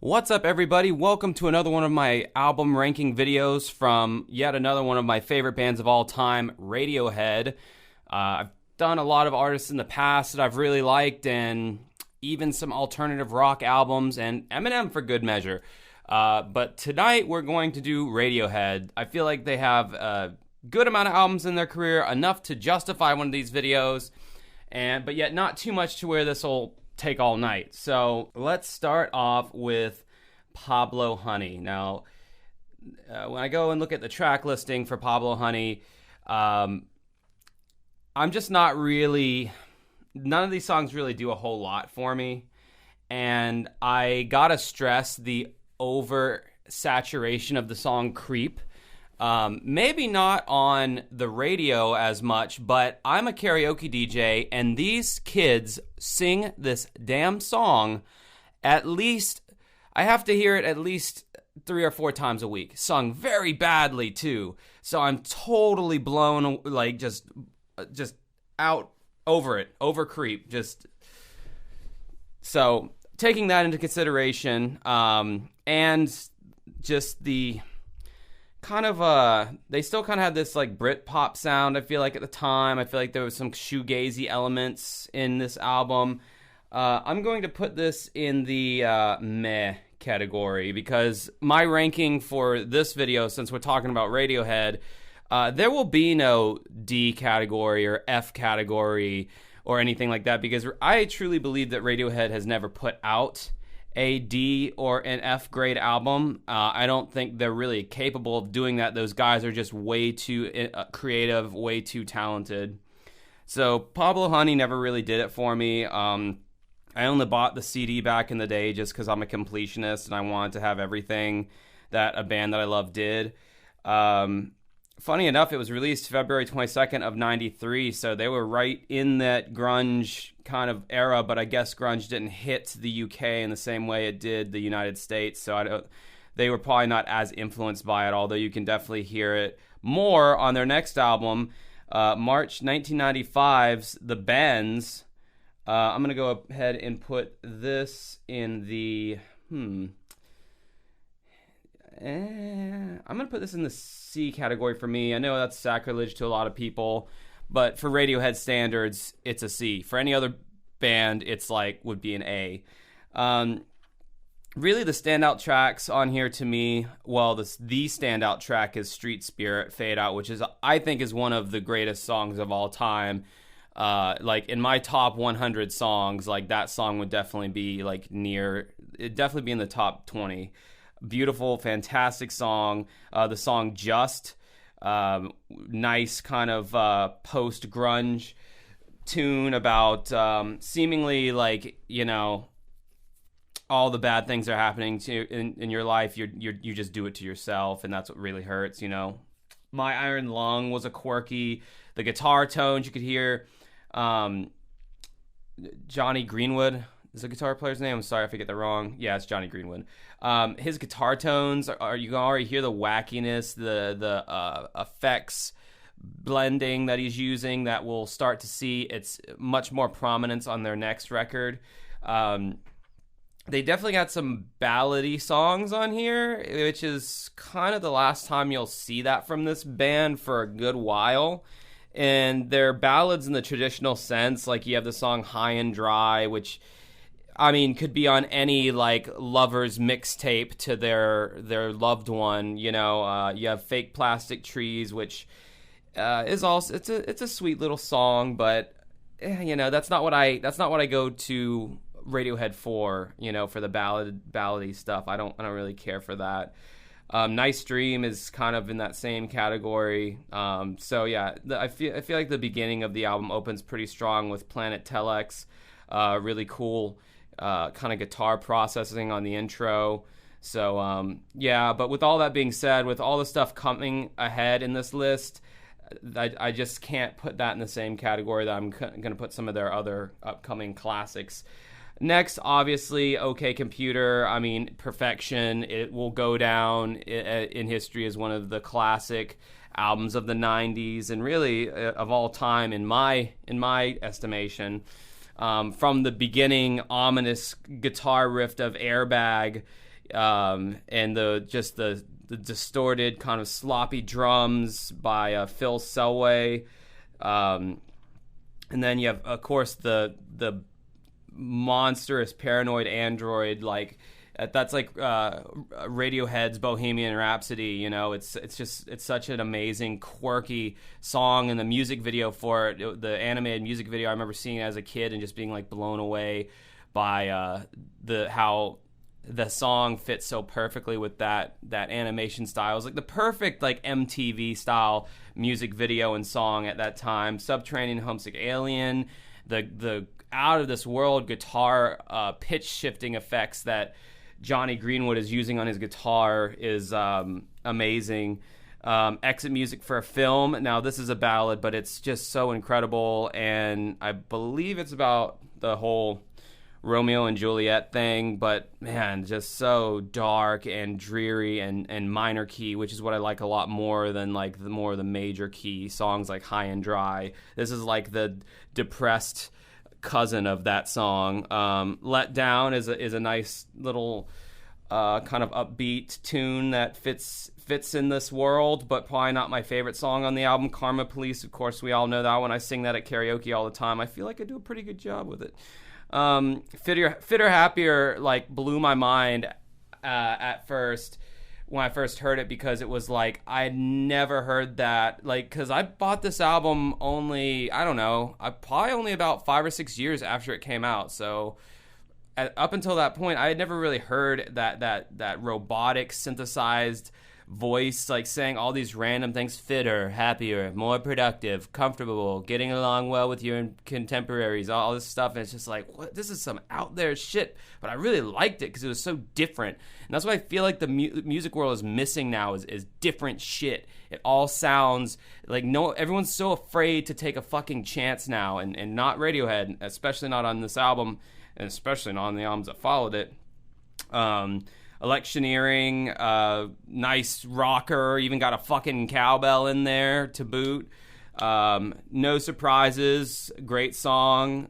What's up, everybody? Welcome to another one of my album ranking videos from yet another one of my favorite bands of all time, Radiohead. I've done a lot of artists in the past that I've really liked, and even some alternative rock albums, and Eminem for good measure. But tonight we're going to do Radiohead. I feel like they have a good amount of albums in their career, enough to justify one of these videos, but yet not too much to where this will take all night. So let's start off with Pablo Honey. Now, when I go and look at the track listing for Pablo Honey, I'm just not really, none of these songs really do a whole lot for me. And I gotta stress the oversaturation of the song Creep. Maybe not on the radio as much, but I'm a karaoke DJ, and these kids sing this damn song at least, I have to hear it at least 3 or 4 times a week. Sung very badly, too. So I'm totally blown, like, just out over it, over Creep. So taking that into consideration, and just the kind of they still kind of had this like Brit pop sound. I feel like at the time, I feel like there was some shoegazy elements in this album. I'm going to put this in the meh category, because my ranking for this video, since we're talking about Radiohead, there will be no D category or F category or anything like that, because I truly believe that Radiohead has never put out a D or an F grade album. I don't think they're really capable of doing that. Those guys are just way too creative, way too talented. So Pablo Honey never really did it for me. I only bought the CD back in the day just because I'm a completionist and I wanted to have everything that a band that I love did. Funny enough, it was released February 22nd of 93, so they were right in that grunge kind of era, but I guess grunge didn't hit the UK in the same way it did the United States, so they were probably not as influenced by it, although you can definitely hear it more on their next album, March 1995's The Bends. I'm going to go ahead and put this in the... I'm going to put this in the C category for me. I know that's sacrilege to a lot of people, but for Radiohead standards, it's a C. For any other band, it's like, would be an A. Really, the standout tracks on here to me, well, the standout track is Street Spirit, Fade Out, which I think is one of the greatest songs of all time. Like in my top 100 songs, like that song would definitely be like it'd definitely be in the top 20. Beautiful, fantastic song. The song Just, nice kind of post-grunge tune about seemingly like, you know, all the bad things are happening to in your life. You just do it to yourself, and that's what really hurts, you know. My Iron Lung was a quirky, the guitar tones you could hear. Johnny Greenwood is the guitar player's name. I'm sorry if I get that wrong. Yeah, it's Johnny Greenwood. His guitar tones are you can already hear the wackiness, the effects blending that he's using that we'll start to see. It's much more prominence on their next record. They definitely got some ballady songs on here, which is kind of the last time you'll see that from this band for a good while. And they're ballads in the traditional sense. Like you have the song High and Dry, which, I mean, could be on any like lover's mixtape to their loved one. You know, you have Fake Plastic Trees, which is also it's a sweet little song, but you know that's not what I go to Radiohead for. You know, for the ballady stuff. I don't really care for that. Nice Dream is kind of in that same category. So yeah, I feel like the beginning of the album opens pretty strong with Planet Telex. Really cool kind of guitar processing on the intro. So yeah, but with all that being said, with all the stuff coming ahead in this list, I just can't put that in the same category that I'm going to put some of their other upcoming classics. Next, obviously, OK Computer. I mean, Perfection. It will go down in history as one of the classic albums of the 90s and really of all time in my estimation. From the beginning ominous guitar riff of Airbag and the distorted kind of sloppy drums by Phil Selway. And then you have, of course, the monstrous Paranoid Android, like that's like Radiohead's Bohemian Rhapsody. You know, it's such an amazing, quirky song, and the music video for it, the animated music video, I remember seeing it as a kid and just being like blown away by how the song fits so perfectly with that animation style. It was like the perfect like MTV style music video and song at that time. Subterranean Homesick Alien, the out of this world guitar pitch shifting effects that Johnny Greenwood is using on his guitar is amazing. Exit music for a film. Now this is a ballad, but it's just so incredible, and I believe it's about the whole Romeo and Juliet thing, but man, just so dark and dreary and minor key, which is what I like a lot more than like the more of the major key songs like High and Dry. This is like the depressed cousin of that song. Let Down is a nice little kind of upbeat tune that fits in this world, but probably not my favorite song on the album. Karma Police, of course, we all know that one. I sing that at karaoke all the time. I feel like I do a pretty good job with it. Fitter Happier like blew my mind at first when I first heard it, because it was like I'd never heard that, like, because I bought this album only, I don't know, probably only about 5 or 6 years after it came out. So up until that point, I had never really heard that robotic synthesized voice like saying all these random things: fitter, happier, more productive, comfortable, getting along well with your contemporaries, all this stuff. And it's just like, what? This is some out there shit, but I really liked it because it was so different. And that's what I feel like the music world is missing now is different shit. It all sounds like everyone's so afraid to take a fucking chance now, and not Radiohead, especially not on this album, and especially not on the albums that followed it. Electioneering, nice rocker, even got a fucking cowbell in there to boot. No Surprises, great song.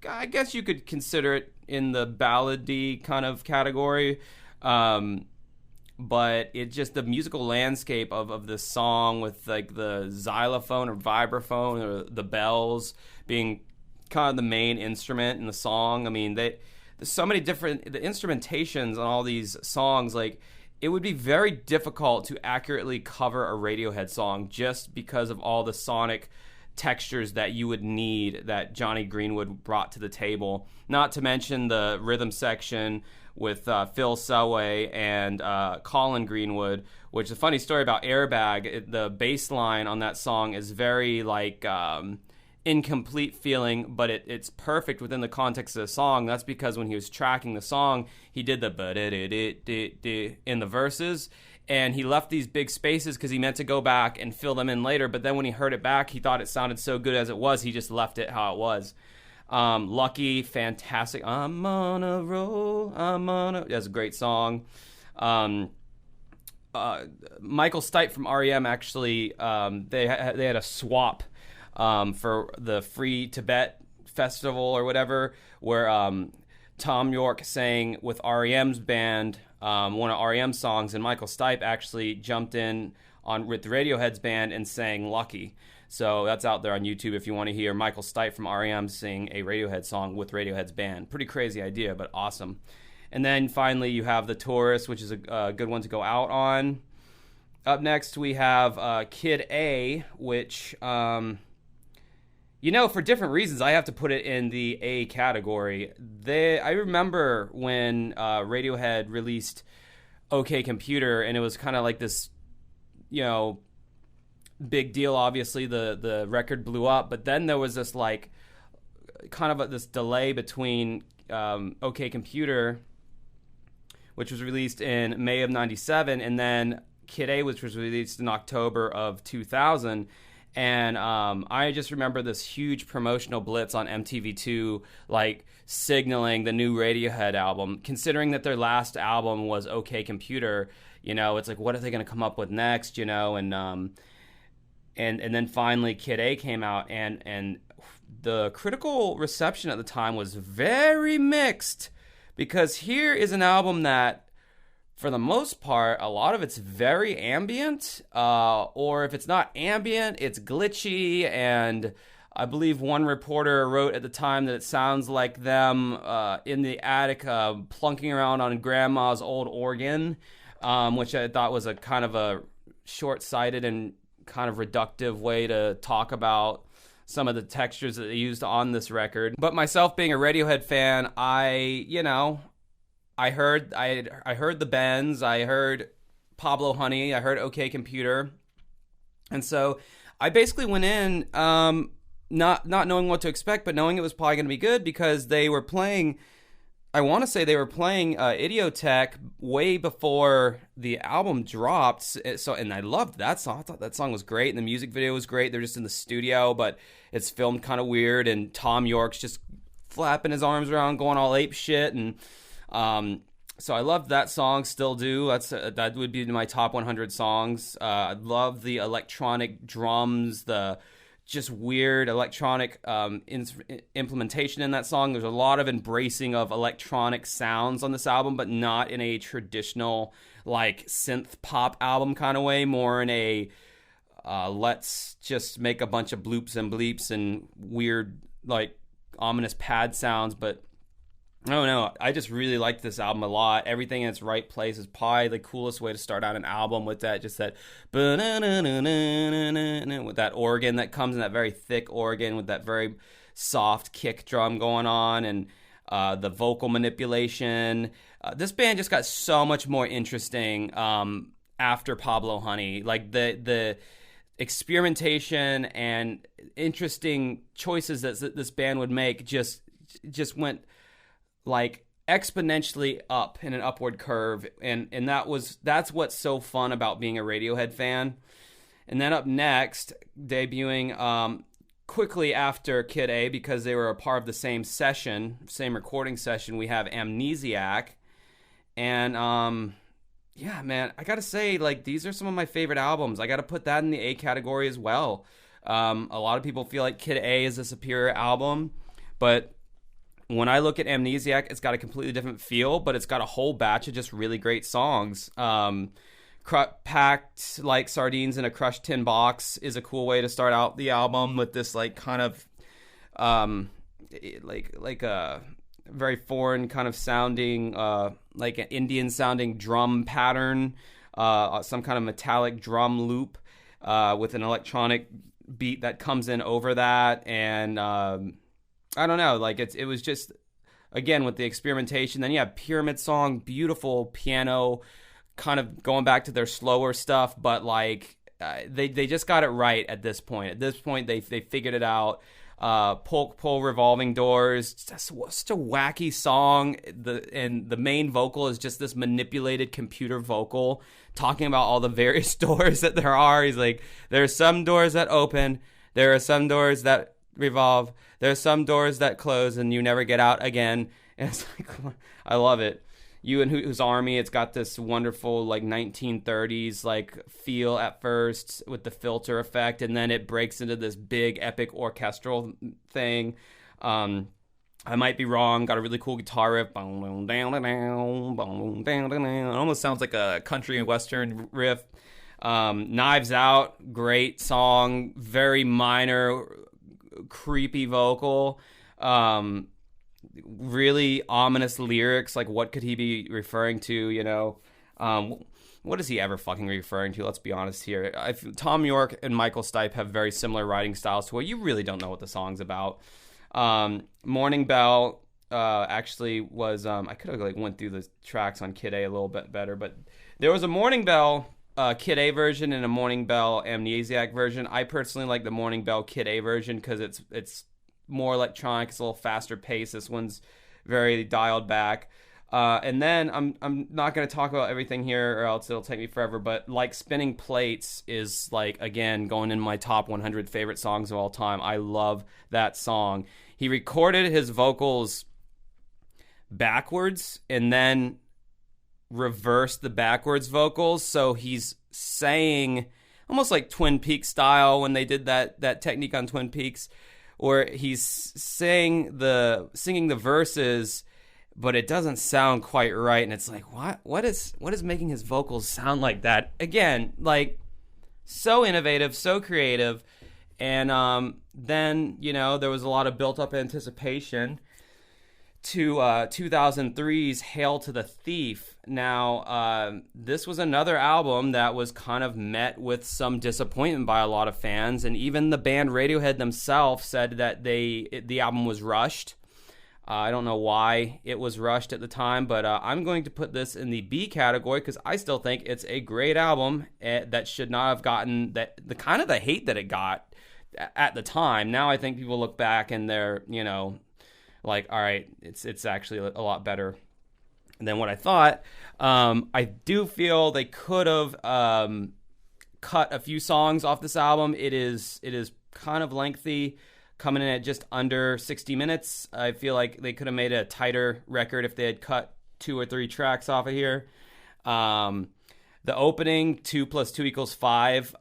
I guess you could consider it in the ballady kind of category. But it just, the musical landscape of the song with like the xylophone or vibraphone or the bells being kind of the main instrument in the song. I mean, there's so many different, the instrumentations on all these songs, like it would be very difficult to accurately cover a Radiohead song just because of all the sonic textures that you would need that Johnny Greenwood brought to the table. Not to mention the rhythm section with Phil Selway and Colin Greenwood, which is a funny story about Airbag. The bass line on that song is very like incomplete feeling, but it's perfect within the context of the song. That's because when he was tracking the song, he did the in the verses, and he left these big spaces because he meant to go back and fill them in later, but then when he heard it back, he thought it sounded so good as it was, he just left it how it was. Lucky, fantastic. I'm on a roll, that's a great song. Michael Stipe from REM actually, they had a swap for the Free Tibet Festival or whatever, where Tom York sang with REM's band one of REM's songs, and Michael Stipe actually jumped in with Radiohead's band and sang Lucky. So that's out there on YouTube if you want to hear Michael Stipe from REM sing a Radiohead song with Radiohead's band. Pretty crazy idea, but awesome. And then finally you have The Tourist, which is a good one to go out on. Up next we have Kid A, which... for different reasons, I have to put it in the A category. I remember when Radiohead released OK Computer, and it was kind of like this, big deal. Obviously, the record blew up, but then there was this like kind of this delay between OK Computer, which was released in May of '97, and then Kid A, which was released in October of 2000. And I just remember this huge promotional blitz on MTV2, like signaling the new Radiohead album. Considering that their last album was OK Computer, it's like, what are they going to come up with next? And then finally Kid A came out, and the critical reception at the time was very mixed, because here is an album that for the most part, a lot of it's very ambient, or if it's not ambient, it's glitchy. And I believe one reporter wrote at the time that it sounds like them in the attic plunking around on grandma's old organ, which I thought was a kind of a short-sighted and kind of reductive way to talk about some of the textures that they used on this record. But myself being a Radiohead fan, I heard the Bends, I heard Pablo Honey, I heard OK Computer. And so I basically went in not knowing what to expect, but knowing it was probably going to be good, because they were playing, I want to say they were playing Idiotech way before the album dropped. So, and I loved that song. I thought that song was great, and the music video was great. They're just in the studio, but it's filmed kind of weird, and Tom York's just flapping his arms around, going all ape shit, and so I loved that song, still do. That would be my top 100 songs. I love the electronic drums, the just weird electronic implementation in that song. There's a lot of embracing of electronic sounds on this album, but not in a traditional like synth pop album kind of way, more in a let's just make a bunch of bloops and bleeps and weird like ominous pad sounds. But I don't know, I just really liked this album a lot. Everything in its right place is probably the coolest way to start out an album, with that, just that with that organ that comes in, that very thick organ with that very soft kick drum going on, and the vocal manipulation. This band just got so much more interesting after Pablo Honey. Like the experimentation and interesting choices that this band would make just went like exponentially up in an upward curve, and that's what's so fun about being a Radiohead fan. And then up next, debuting quickly after Kid A, because they were a part of the same recording session, we have Amnesiac. And yeah, man, I gotta say, like, these are some of my favorite albums. I gotta put that in the A category as well. A lot of people feel like Kid A is a superior album, but when I look at Amnesiac, it's got a completely different feel, but it's got a whole batch of just really great songs. Packed like sardines in a crushed tin box is a cool way to start out the album, with this like kind of like a very foreign kind of sounding, like an Indian sounding drum pattern, some kind of metallic drum loop with an electronic beat that comes in over that. And I don't know, like it was just, again, with the experimentation. Then you have Pyramid Song, beautiful piano, kind of going back to their slower stuff, but like they just got it right at this point. At this point, they figured it out. Pull Revolving Doors, just such a wacky song. And the main vocal is just this manipulated computer vocal talking about all the various doors that there are. He's like, there are some doors that open, there are some doors that revolve, there are some doors that close, and you never get out again. And it's like, I love it. You and Whose Army, it's got this wonderful like 1930s like feel at first with the filter effect, and then it breaks into this big epic orchestral thing. I might be wrong, got a really cool guitar riff. It almost sounds like a country and western riff. Knives Out, great song, very minor, creepy vocal. Really ominous lyrics, like what could he be referring to, you know? What is he ever fucking referring to? Let's be honest here. Tom York and Michael Stipe have very similar writing styles to where you really don't know what the song's about. Morning Bell actually was, I could have like went through the tracks on Kid A a little bit better, but there was a Morning Bell Kid A version and a Morning Bell Amnesiac version. I personally like the Morning Bell Kid A version because it's more electronic, it's a little faster pace. This one's very dialed back. And then I'm not going to talk about everything here or else it'll take me forever, but like Spinning Plates is like, again, going in my top 100 favorite songs of all time. I love that song. He recorded his vocals backwards and then reversed the backwards vocals, so he's saying almost like Twin Peaks style when they did that technique on Twin Peaks, where he's singing the verses but it doesn't sound quite right. And it's like, what is making his vocals sound like that? Again, like, so innovative, so creative. And then, there was a lot of built-up anticipation to 2003's Hail to the Thief. Now, this was another album that was kind of met with some disappointment by a lot of fans, and even the band Radiohead themselves said that the album was rushed. I don't know why it was rushed at the time, but I'm going to put this in the B category because I still think it's a great album that should not have gotten the kind of the hate that it got at the time. Now I think people look back and they're, like, all right, it's actually a lot better than what I thought. I do feel they could have cut a few songs off this album. It is kind of lengthy, coming in at just under 60 minutes. I feel like they could have made a tighter record if they had cut 2 or 3 tracks off of here. The opening, 2 + 2 = 5.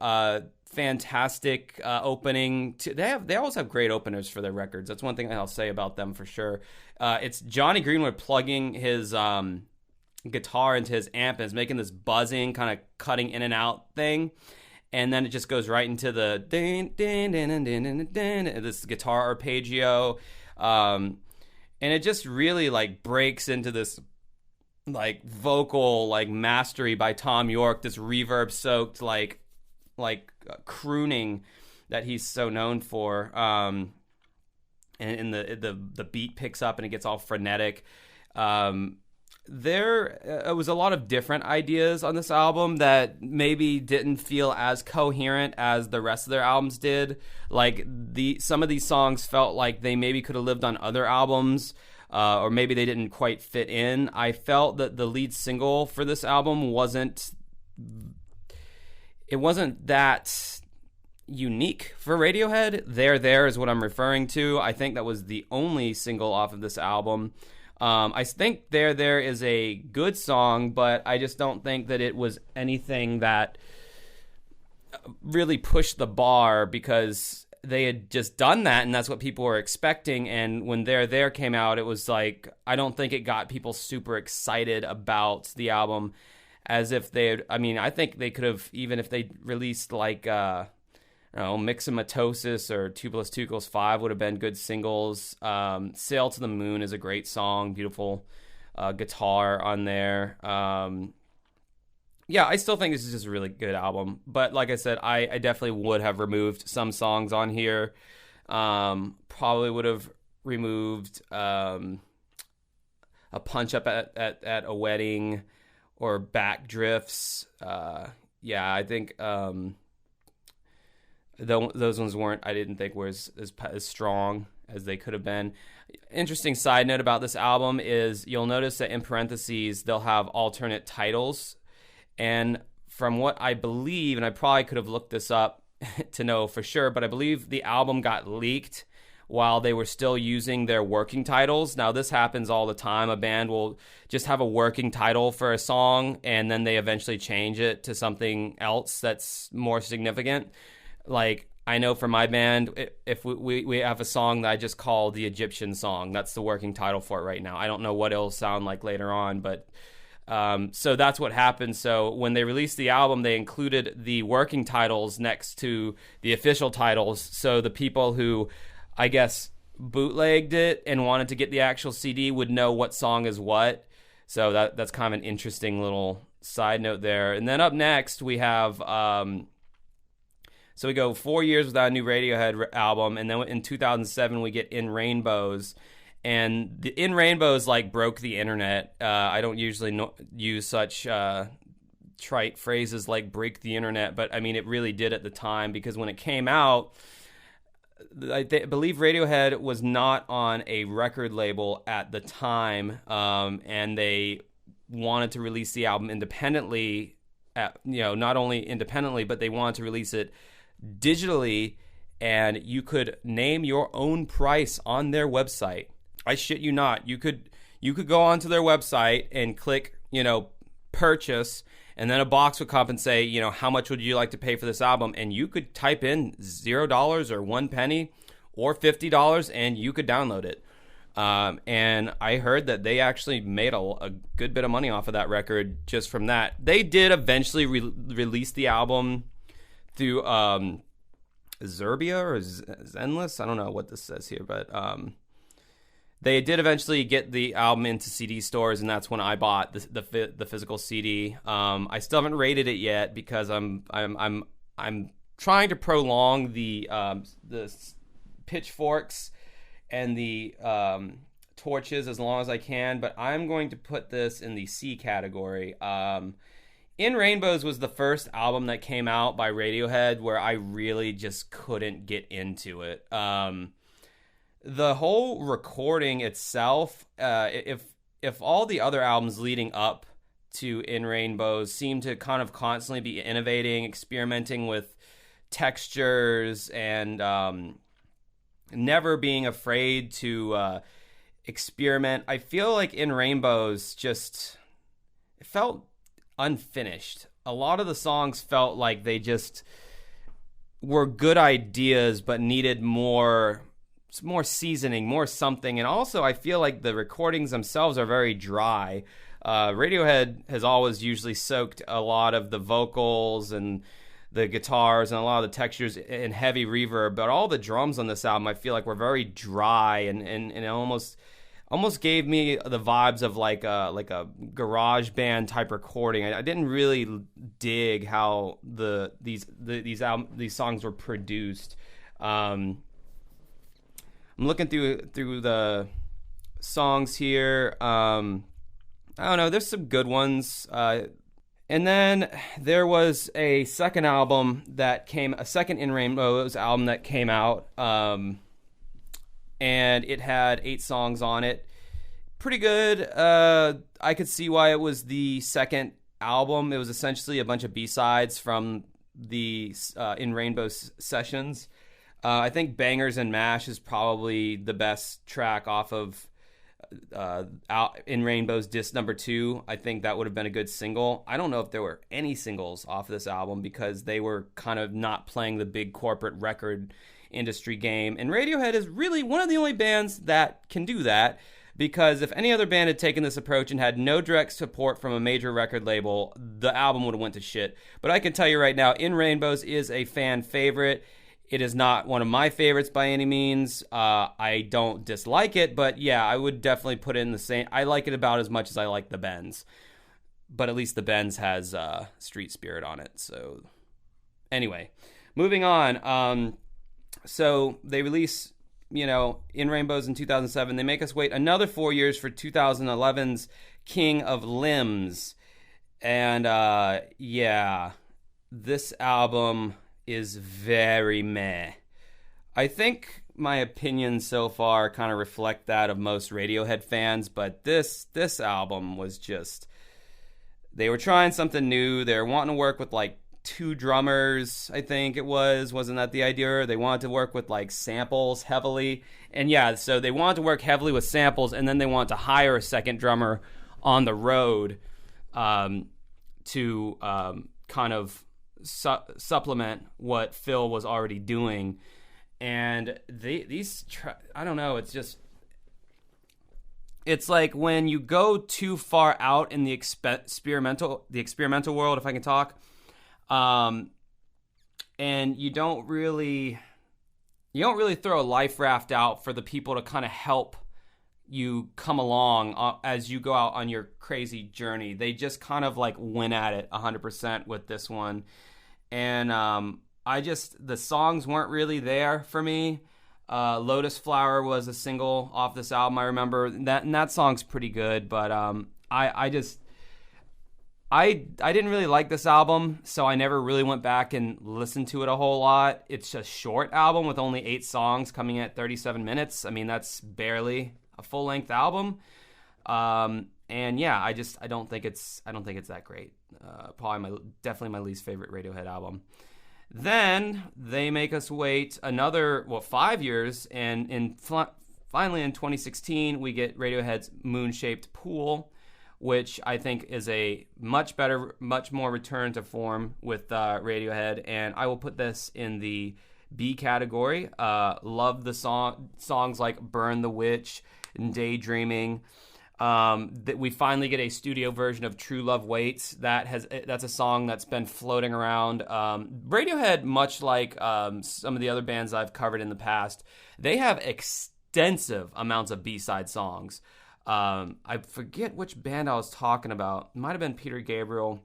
Fantastic opening. They always have great openers for their records. That's one thing I'll say about them for sure. It's Johnny Greenwood plugging his guitar into his amp and is making this buzzing, kind of cutting in and out thing. And then it just goes right into the this guitar arpeggio. And it just really like breaks into this like vocal like mastery by Tom York, this reverb soaked like crooning that he's so known for. And the beat picks up and it gets all frenetic. There was a lot of different ideas on this album that maybe didn't feel as coherent as the rest of their albums did. Like some of these songs felt like they maybe could have lived on other albums, or maybe they didn't quite fit in. I felt that the lead single for this album wasn't that unique for Radiohead. There is what I'm referring to. I think that was the only single off of this album. I think There is a good song, but I just don't think that it was anything that really pushed the bar because they had just done that and that's what people were expecting. And when There came out, it was like, I don't think it got people super excited about the album as if they had, I think they could have, even if they released like, Myxomatosis or 2 + 2 = 5 would have been good singles. Sail to the Moon is a great song, beautiful guitar on there. I still think this is just a really good album. But like I said, I definitely would have removed some songs on here. Probably would have removed a Punch Up at a Wedding or Back Drifts. I think... those ones I didn't think were as strong as they could have been. Interesting side note about this album is you'll notice that in parentheses they'll have alternate titles. And from what I believe, and I probably could have looked this up to know for sure, but I believe the album got leaked while they were still using their working titles. Now, this happens all the time. A band will just have a working title for a song, and then they eventually change it to something else that's more significant. Like, I know for my band, if we have a song that I just call the Egyptian Song. That's the working title for it right now. I don't know what it'll sound like later on, but so that's what happened. So when they released the album, they included the working titles next to the official titles. So the people who, I guess, bootlegged it and wanted to get the actual CD would know what song is what. So that's kind of an interesting little side note there. And then up next, we have... So we go 4 years without a new Radiohead album, and then in 2007 we get In Rainbows, and the In Rainbows like broke the internet. I don't usually use such trite phrases like break the internet, but it really did at the time because when it came out, I believe Radiohead was not on a record label at the time, and they wanted to release the album independently. Not only independently, but they wanted to release it digitally, and you could name your own price on their website. I shit you not. You could go onto their website and click, purchase, and then a box would come up and say, how much would you like to pay for this album? And you could type in $0 or 1 penny or $50, and you could download it. And I heard that they actually made a good bit of money off of that record just from that. They did eventually release the album through Zerbia or Zenless. I don't know what this says here, but they did eventually get the album into CD stores, and that's when I bought the physical CD. I still haven't rated it yet because I'm trying to prolong the pitchforks and the torches as long as I can, but I'm going to put this in the C category. In Rainbows was the first album that came out by Radiohead where I really just couldn't get into it. The whole recording itself, if all the other albums leading up to In Rainbows seem to kind of constantly be innovating, experimenting with textures, and never being afraid to experiment, I feel like In Rainbows it felt unfinished. A lot of the songs felt like they just were good ideas but needed more seasoning, more something. And also I feel like the recordings themselves are very dry. Radiohead has always usually soaked a lot of the vocals and the guitars and a lot of the textures in heavy reverb, but all the drums on this album I feel like were very dry and it almost gave me the vibes of like a garage band type recording. I didn't really dig how these songs were produced. I'm looking through the songs here. I don't know. There's some good ones. And then there was a second In Rainbows album that came out. And it had 8 songs on it. Pretty good. I could see why it was the second album. It was essentially a bunch of B-sides from the In Rainbows sessions. I think Bangers and Mash is probably the best track off of In Rainbows disc number 2. I think that would have been a good single. I don't know if there were any singles off of this album because they were kind of not playing the big corporate record industry game, and Radiohead is really one of the only bands that can do that, because if any other band had taken this approach and had no direct support from a major record label, the album would have went to shit. But I can tell you right now, In Rainbows is a fan favorite. It is not one of my favorites by any means. I don't dislike it, but yeah, I would definitely put it in the same. I like it about as much as I like the Benz, but at least the Benz has Street Spirit on it. So anyway, moving on. So they release, In Rainbows in 2007. They make us wait another 4 years for 2011's King of Limbs. And yeah, this album is very meh. I think my opinions so far kind of reflect that of most Radiohead fans, but this album was just, they were trying something new. They were wanting to work with like 2 drummers, I think it wasn't that the idea? They wanted to work with like samples heavily, and yeah, so they wanted to work heavily with samples, and then they wanted to hire a second drummer on the road to kind of supplement what Phil was already doing. And I don't know, it's like when you go too far out in the experimental world, if I can talk. And you don't really throw a life raft out for the people to kind of help you come along as you go out on your crazy journey. They just kind of like went at it 100% with this one. And the songs weren't really there for me. Lotus Flower was a single off this album, I remember. That song's pretty good, but I didn't really like this album, so I never really went back and listened to it a whole lot. It's a short album with only 8 songs coming at 37 minutes. I mean, that's barely a full-length album. And yeah, I don't think it's that great. Definitely my least favorite Radiohead album. Then they make us wait another 5 years, and finally in 2016 we get Radiohead's Moon-Shaped Pool, which I think is a much more return to form with Radiohead, and I will put this in the B category. Love the songs like Burn the Witch, and Daydreaming. That we finally get a studio version of True Love Waits. That's a song that's been floating around. Radiohead, much like some of the other bands I've covered in the past, they have extensive amounts of B-side songs. I forget which band I was talking about. It might have been Peter Gabriel.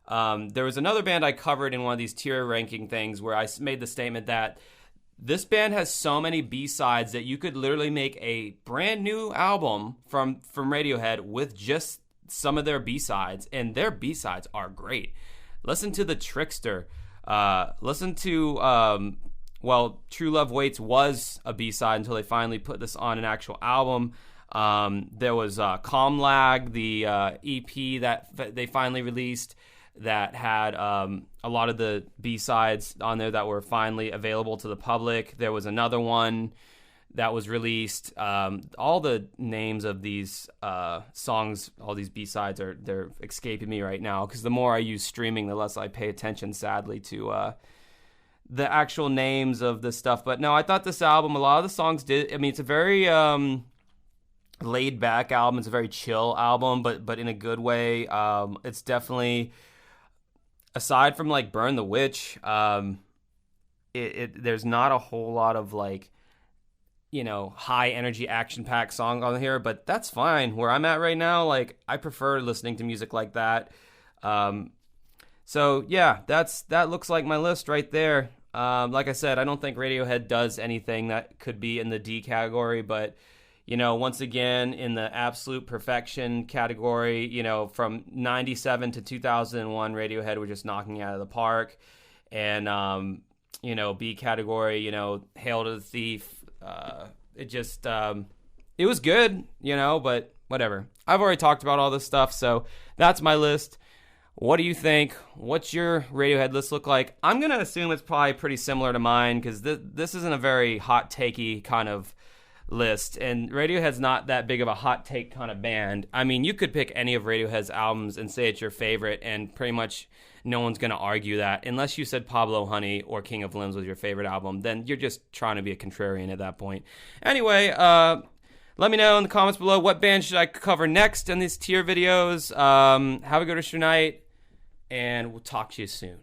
There was another band I covered in one of these tier ranking things where I made the statement that this band has so many B-sides that you could literally make a brand new album from Radiohead with just some of their B-sides, and their B-sides are great. Listen to The Trickster. Listen to, True Love Waits was a B-side until they finally put this on an actual album. There was Calm Lag, the EP that they finally released, that had a lot of the B-sides on there that were finally available to the public. There was another one that was released. All the names of these songs, all these B-sides, they're escaping me right now, because the more I use streaming, the less I pay attention, sadly, to the actual names of this stuff. But no, I thought this album, a lot of the songs it's a very laid-back album. It's a very chill album, but in a good way. It's definitely... Aside from like Burn the Witch, there's not a whole lot of like, high energy action packed song on here, but that's fine. Where I'm at right now, like I prefer listening to music like that. So yeah, that looks like my list right there. Like I said, I don't think Radiohead does anything that could be in the D category, but once again, in the absolute perfection category, from 97 to 2001, Radiohead were just knocking it out of the park. And, B category, Hail to the Thief. It was good, but whatever. I've already talked about all this stuff, so that's my list. What do you think? What's your Radiohead list look like? I'm going to assume it's probably pretty similar to mine, because this isn't a very hot takey kind of list, and Radiohead's not that big of a hot take kind of band. I mean, you could pick any of Radiohead's albums and say it's your favorite, and pretty much no one's going to argue that, unless you said Pablo Honey or King of Limbs was your favorite album. Then you're just trying to be a contrarian at that point. Anyway, let me know in the comments below what band should I cover next in these tier videos. Have a good rest of your night, and we'll talk to you soon.